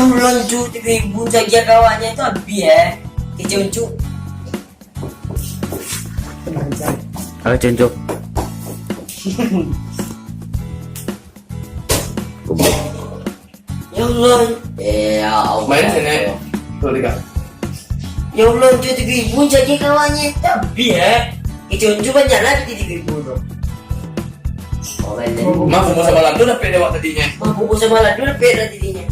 Yang loncu tapi bunca dia kawannya itu abi ya. Kecuncu. Halo Cenco. Yang loncu. Ya Allah. Main sini. Tuh tiga. Yang loncu tapi bunca dia kawannya itu abi ya. Kecuncu banyak lagi di tiga ibu. Mampu mau sama lantu udah pede waktu tadinya. Mampu mau sama lantu udah pede tadinya.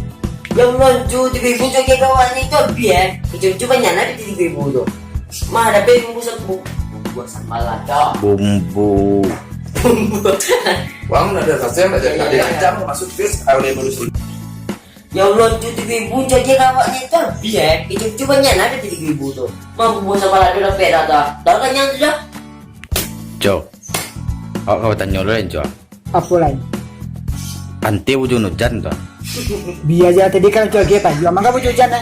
Yang loncu tapi bunca dia kawannya itu abi ya. Kecuncu banyak lagi di tiga ibu tuh. Mah ada bumbu sebu. Bumbu sama lada. Bumbu. Wang ada sasaran aja nggak diancam masuk fis ayo evolusi. Yang loncu tapi bunca dia kawannya itu abi ya. Kecuncu banyak lagi di tiga ibu tuh. Mampu mau sama lantu udah pede dah. Tahu kan yang sudah? Cok. Oh, kau tanya dulu Cok. Apa lain? Ante ujung hujan tuh. Biar aja tadi kan cuci apa? Juga mangga bujuk hujan ya.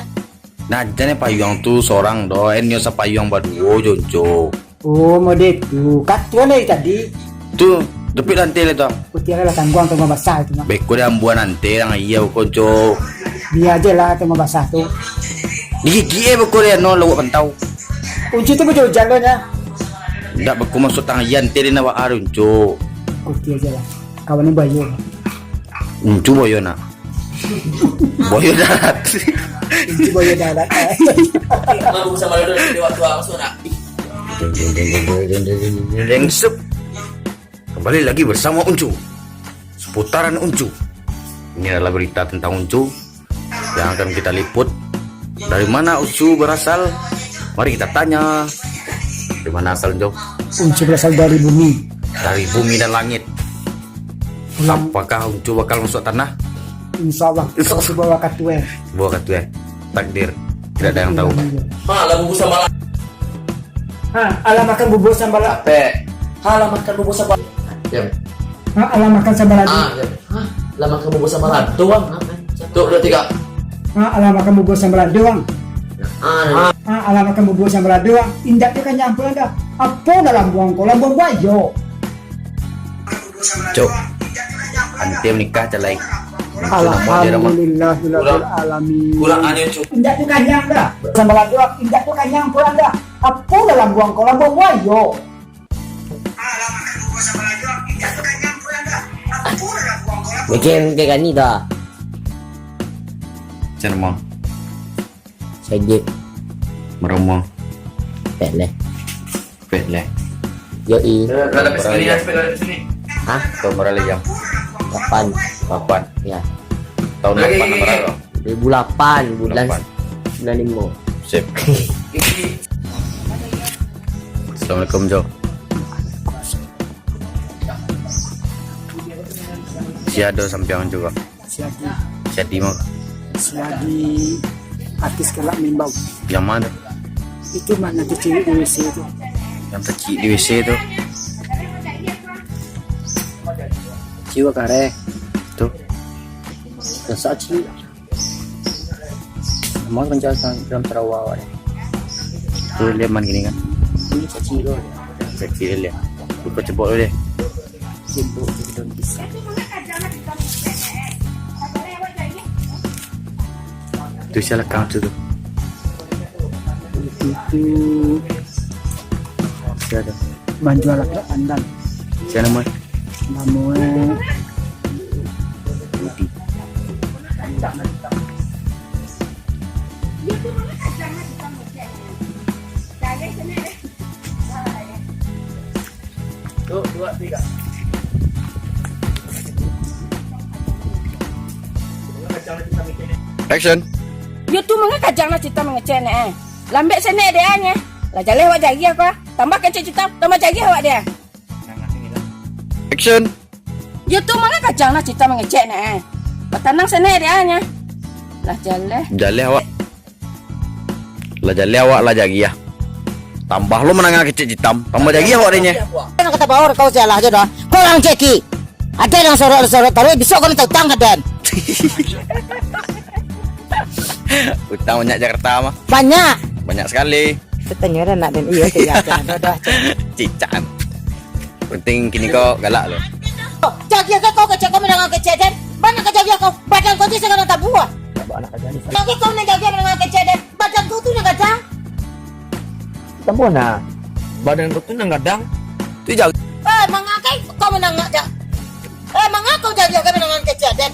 Nah, jane payung tuh seorang do, enyo sa payung berdua Jonco. Oh, mode itu. Kat tuan dari tadi. Tuh, depit ante le tuh. Kutiara lah tangguang tengah basah itu mah. Beko dah ambuan ante yang iya konco. Biar aja lah tengah basah tuh. Gigi beko dia no lawa pentau. Kunci tu bujuk hujan lo ya. Ndak beko masuk tangan iya ante na wa arun co. Kuti aja lah. Kawannya bayu. Uncu boyo na. Boyo darat. Kunci bayu darat. Mampu sama lantu pede waktu apa sudah. Deng sep. Kembali lagi bersama Uncu. Seputaran Uncu. Ini adalah berita tentang Uncu yang akan kita liput. Dari mana Uncu berasal? Mari kita tanya. Dari mana asal Uncu? Kunci berasal dari bumi. Dari bumi dan langit. Apakah Uncu bakal masuk tanah? Insya Allah. Kau bawa katue. Buah katu ya. Takdir. Tidak ada yang tahu. Malah bumbu sama lantu. Alam makan bubur sambal. Pe. Halah makan bubur sama. Ya. Alam makan sambal lagi. Ya. Lah makan bubur sama lantu bang. Tuh udah tiga. Alam makan bubur sambal doang. Alam makan bubur sambal doang. Indah tu kan nyampur anda. Apa dalam buang kau? Lambung bayo. Cok. Ante menikah calai. Alhamdulillahirabbil alamin. Kurang aneh cu. Indah tu kanyang dah. Sambal doang. Indah tu kanyang pun anda. Apa dalam buang kau? Lambung bayo. Bikin kayak gini dah. Cermo. Saya Meromo. peleh. Pele. Yoi. Ada di sini ya, sepeda di sini. Hah? Kau merale jam. Kapan? Kapan? Ya. Tahun Lagi. 8 berapa? 2008 bulan 8. 95. Sip. Assalamualaikum Jo. Siado sampiang juga. Siadi mah. Selagi artis kelak mimbau. Yang mana? Itu mana tuh cewek di WC itu? Yang kecil di WC itu. Ciwa kare. Tuh. Nasa ciwa. Mau penjelasan dalam terawal. Tuh leman gini kan. Ini ciwa. Kecil ya. Buka cepot dulu deh. Cibo itu bisa. Itu salah kau tu. Itu Siado. banjual laki pandan. Siapa nama? Namun Budi. Tuh, dua, tiga. Action. Yo tu mga kajang na cita mga cene Lambek sene dia nya. Lah jale awak jagi apa? Tambah kecil cita, tambah jagi awak dia. Action. Yo tu mga kajang na cita mga cene Patanang sene dia nya. Lah jale. Jale awak. Lah jale awak lah jagi ya. Tambah lu menangah kecil hitam. Tambah jagi awak dehnya. Ano kata bawor kau salah aja dah. Kau orang ceki. Ada yang sorot-sorot tapi besok kau tahu tang dan. Utang banyak Jakarta mah. Banyak Sekali. Katanya ada nak dan iya ada. Cican. Penting kini kau galak lo. Jaga kau kecek kau menang kecek dan mana kau jaga kau badan kau tu sekarang tak buah. Bawa anak aja. Lagi kau nak jaga dengan kecil deh. Badan kau tu nak gadang. Temu na. Badan ko to nang gadang. Tu jaga. Mga kay kau menang ada. Mga kau jaga dengan kecil deh.